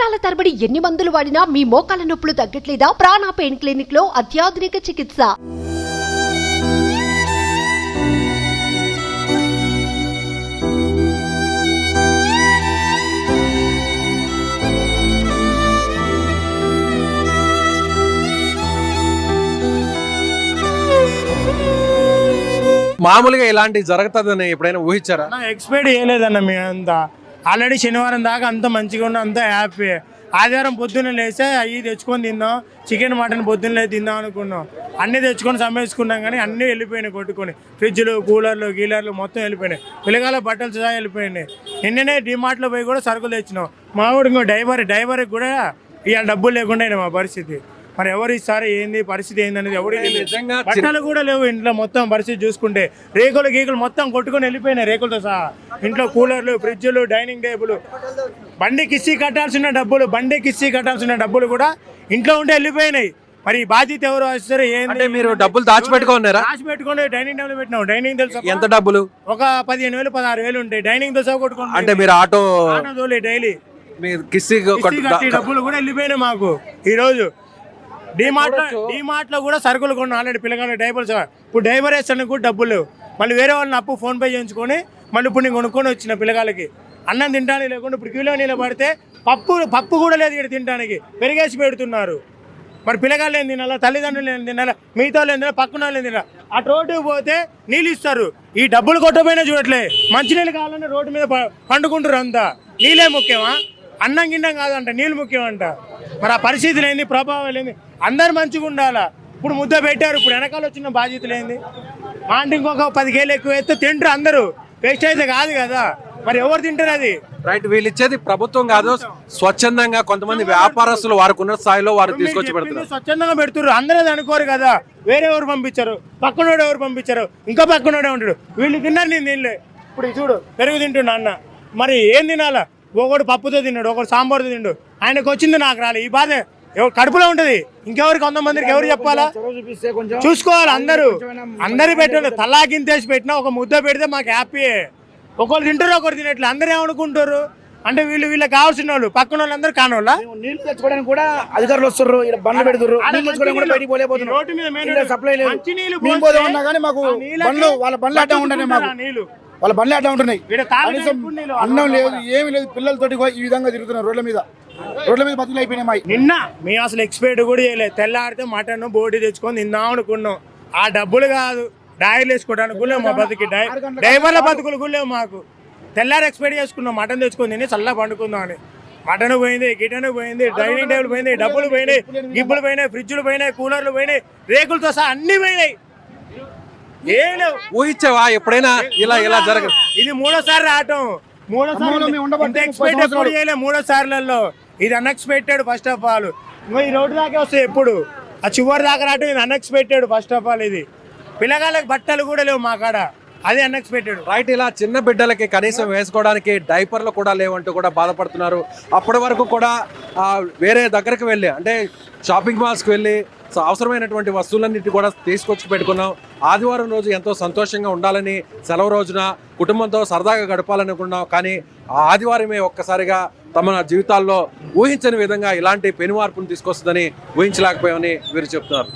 సంవత్సరాల తరబడి ఎన్ని మందులు వాడినా మీ మోకాల నొప్పులు తగ్గట్లేదా? ప్రాణ పెయిన్ క్లినిక్ లో అత్యాధునిక చికిత్స. మామూలుగా ఇలాంటి జరుగుతుందని ఎప్పుడైనా ఊహించారా? ఎక్స్పెక్ట్ చేయలేదన్న మీ అంతా. ఆల్రెడీ శనివారం దాకా అంత మంచిగా ఉన్నా, అంతా హ్యాపీ. ఆదివారం పొద్దున్న లేస్తే అవి తెచ్చుకొని తిందాం, చికెన్ మటన్ పొద్దున్న లేచి తిందాం అనుకున్నాం. అన్నీ తెచ్చుకొని సమ్మేసుకున్నాం, కానీ అన్నీ వెళ్ళిపోయినాయి కొట్టుకొని. ఫ్రిడ్జ్లు, కూలర్లు, గీలర్లు మొత్తం వెళ్ళిపోయినాయి. పిల్లగాల బట్టలు సహా వెళ్ళిపోయినాయి. నిన్ననే డిమార్ట్లో పోయి కూడా సరుకులు తెచ్చినాం. మా వాడు ఇంకో డ్రైవర్కి కూడా ఇవాళ డబ్బులు లేకుండా మా పరిస్థితి. మరి ఎవరు ఇస్తారు, ఏంది పరిస్థితి ఏంది అనేది ఎవరు నిజంగా బట్టలు కూడా లేవు ఇంట్లో. మొత్తం పరిస్థితి చూసుకుంటే రేకులు గీకులు మొత్తం కొట్టుకొని వెళ్ళిపోయినాయి, రేకులతో సహా. ఇంట్లో కూలర్లు, ఫ్రిడ్జ్లు, డైనింగ్ టేబుల్, బండి కిస్తీ కట్టాల్సిన డబ్బులు కూడా ఇంట్లో ఉంటే వెళ్ళిపోయినాయి. మరి బాధ్యత ఎవరు వస్తారు? ఏంటి? మీరు డబ్బులు దాచిపెట్టుకున్నారా? దాచిపెట్టుకుని డైనింగ్ టేబుల్ పెట్టినాం. డైనింగ్ తెలుసు ఎంత డబ్బులు? ఒక 15,000 16,000 ఉంటాయి. డైనింగ్ తో సహా కొట్టుకోండి. అంటే మీరు ఆటో డైలీ కిస్తీ డబ్బులు కూడా వెళ్ళిపోయినాయి మాకు. ఈ రోజు డిమార్ట్ లో కూడా సరుకులు కొన్నాం. ఆల్రెడీ పిల్లగాళ్ళ డైపర్స్. ఇప్పుడు డైపర్ వేస్తానికి కూడా డబ్బులు లేవు. మళ్ళీ వేరే వాళ్ళని అప్పు ఫోన్ పే చేయించుకొని మళ్ళీ ఇప్పుడు నేను కొనుక్కొని వచ్చిన పిల్లగాళ్ళకి అన్నం తింటానికి లేకుండా ఇప్పుడు కిలో నీళ్ళు పడితే పప్పు కూడా లేదు ఇక్కడ తినడానికి. పెరిగేసి పెడుతున్నారు. మరి పిల్లగాళ్ళు ఏం తినాలా, తల్లిదండ్రులు ఏం తినాలా, మిగతా వాళ్ళు ఏం తినాలా, పక్కన వాళ్ళు ఏం తినాలా? అటు రోడ్డుకు పోతే నీళ్ళు ఇస్తారు. ఈ డబ్బులు కొట్టపోయినా చూడట్లే. మంచినీళ్ళు కావాలని రోడ్డు మీద పండుకుంటారు. అంతా నీళ్ళే ముఖ్యమా? అన్నం గిన్నం కాదంట, నీళ్ళు ముఖ్యమంట. మరి ఆ పరిస్థితులు ఏంది, ప్రభావాలు ఏంది? అందరు మంచిగా ఉండాలా. ఇప్పుడు ముద్ద పెట్టారు, ఇప్పుడు వెనకాల వచ్చిన బాధ్యతలు ఏంది? అంటే ఇంకొక 10 కేలు ఎక్కువ వేస్తే తింటారు అందరూ. వేస్ట్ అయితే కాదు కదా, మరి ఎవరు తింటారు అది? రైట్. వీళ్ళు ఇచ్చేది ప్రభుత్వం కాదు, స్వచ్ఛందంగా కొంతమంది వ్యాపారస్తులు వారికి ఉన్న స్థాయిలో వారు తీసుకొచ్చి పెడుతున్నారు. స్వచ్ఛందంగా పెడుతున్నారు. అందరూ అది అనుకోరు కదా. వేరే ఎవరు పంపించారు, పక్కనోడు ఎవరు పంపించారు, ఇంకా పక్కనోడే ఉంటాడు. వీళ్ళు తిన్నారు, నేను తినలే. ఇప్పుడు చూడు, పెరుగు తింటున్నా అన్న, మరి ఏం తినాలా? ఒకడు పప్పుతో తిన్నాడు, ఒకడు సాంబార్తో తిండు. ఆయనకు వచ్చింది, నాకు రాలే. ఈ బాధ కడుపులో ఉంటది. ఇంకెవరికి 100 మందికి ఎవరు చెప్పాలా? చూసుకోవాలి. అందరు పెట్టండి. తలాకింతేసి పెట్టినా ఒక ముద్ద పెడితే మాకు హ్యాపీయే. ఒకరు తింటారు, ఒకరు తినట్లు. అందరూ ఏమనుకుంటారు అంటే వీళ్ళకి కావాల్సిన వాళ్ళు, పక్కన వాళ్ళు అందరూ కానోళ్ళ. నీళ్లు తెచ్చుకోవడానికి కూడా అధికారులు వస్తారు, ఇక్కడ బండ్లు పెడుతున్నారు. నీళ్ళు తెచ్చుకోవడానికి కూడా బయటికి పోలేకపోతున్నారు. సప్లై లేదు. మేము పోతే ఉన్నా కానీ మాకు బండ్లు, వాళ్ళ బండ్లు అడ్డం ఉంటున్నాయి. మాకు వాళ్ళ బండ్లు అడ్డం ఉంటున్నాయి. అన్నం లేదు, ఏమి లేదు. పిల్లలతోటి ఈ విధంగా తిరుగుతున్నారు రోడ్ల మీద బతుకులు అయిపోయినాయి. మాకు నిన్న మేము అసలు ఎక్స్పెక్ట్ కూడా చేయలేదు. తెల్లారితే మటన్ బోటి తెచ్చుకొని తిందాం అనుకున్నాం. ఆ డబ్బులు కాదు, డైర్లు వేసుకోవడానికి కూడా మా బతుకి డ్రైవర్ల బతుకులు కూడా లేవు మాకు. తెల్లారి ఎక్స్పెక్ట్ చేసుకున్నాం మటన్ తెచ్చుకొని తిని చల్లగా పండుకుందాం అని. మటన్ పోయింది, గిటన్ పోయింది, డైనింగ్ టేబుల్ పోయింది, డబ్బులు పోయినాయి, గిబ్బులు పోయినాయి, ఫ్రిడ్జ్లు పోయినాయి, కూలర్లు పోయినాయి, రేకులతో సహా అన్ని పోయినాయి. ఏం లేవు. ఊహించావా ఎప్పుడైనా ఇలా జరగదు? ఇది 3వ సారి రావటం. 3వ సార్లలో ఇది అన్ఎక్స్పెక్టెడ్. ఫస్ట్ ఆఫ్ ఆల్ ఈ రోడ్డు దాకా వస్తాయి ఎప్పుడు, ఆ చివరి దాకా రావటం ఇది అన్ఎక్స్పెక్టెడ్. ఫస్ట్ ఆఫ్ ఆల్ ఇది పిల్లగాళ్ళకి బట్టలు కూడా లేవు మా కాడ, అది అన్ఎక్స్పెక్టెడ్. రైట్. ఇలా చిన్న బిడ్డలకి కనీసం వేసుకోవడానికి డైపర్లు కూడా లేవంటూ కూడా బాధపడుతున్నారు. అప్పటి వరకు కూడా వేరే దగ్గరికి వెళ్ళి, అంటే షాపింగ్ మాల్స్కి వెళ్ళి అవసరమైనటువంటి వస్తువులన్నిటి కూడా తీసుకొచ్చి పెట్టుకున్నాం. ఆదివారం రోజు ఎంతో సంతోషంగా ఉండాలని, సెలవు రోజున కుటుంబంతో సరదాగా గడపాలనుకున్నాం. కానీ ఆ ఆదివారమే ఒక్కసారిగా తమ జీవితాల్లో ఊహించని విధంగా ఇలాంటి పెను మార్పును తీసుకొస్తుందని ఊహించలేకపోయామని వీరు చెప్తున్నారు.